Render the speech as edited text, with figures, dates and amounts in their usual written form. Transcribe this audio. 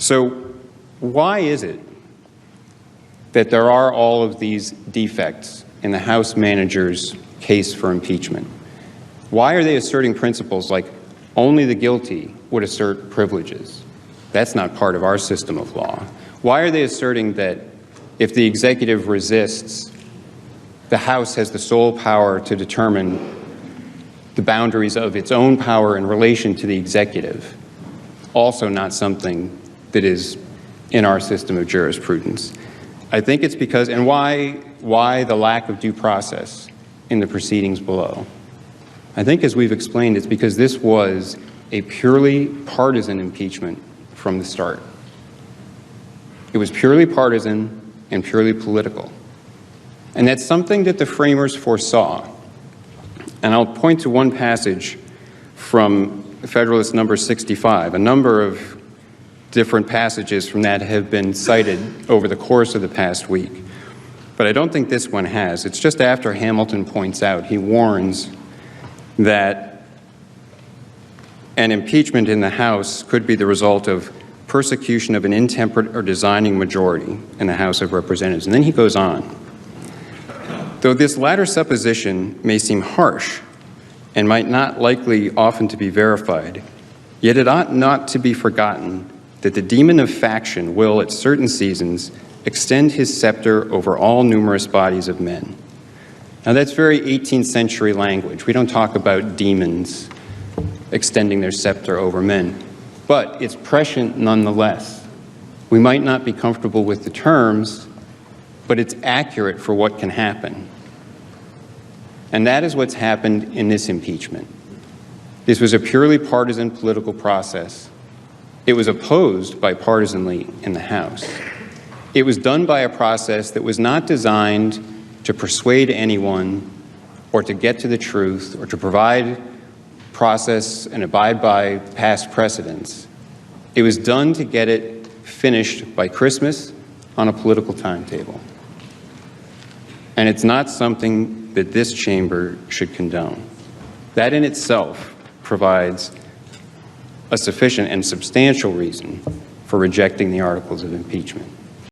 So why is it that there are all of these defects in the House manager's case for impeachment? Why are they asserting principles like only the guilty would assert privileges? That's not part of our system of law. Why are they asserting that if the executive resists, the House has the sole power to determine the boundaries of its own power in relation to the executive? Also not something that is in our system of jurisprudence. I think it's because, and why the lack of due process in the proceedings below? I think, as we've explained, it's because this was a purely partisan impeachment from the start. It was purely partisan and purely political. And that's something that the framers foresaw. And I'll point to one passage from Federalist number 65. A number of different passages from that have been cited over the course of the past week. But I don't think this one has. It's just after Hamilton points out, he warns that an impeachment in the House could be the result of persecution of an intemperate or designing majority in the House of Representatives. And then he goes on. Though this latter supposition may seem harsh and might not likely often to be verified, yet it ought not to be forgotten that the demon of faction will, at certain seasons, extend his scepter over all numerous bodies of men. Now, that's very 18th century language. We don't talk about demons extending their scepter over men, but it's prescient nonetheless. We might not be comfortable with the terms, but it's accurate for what can happen. And that is what's happened in this impeachment. This was a purely partisan political process. It was opposed bipartisanly in the House. It was done by a process that was not designed to persuade anyone or to get to the truth or to provide process and abide by past precedents. It was done to get it finished by Christmas on a political timetable. And it's not something that this chamber should condone. That in itself provides a sufficient and substantial reason for rejecting the articles of impeachment.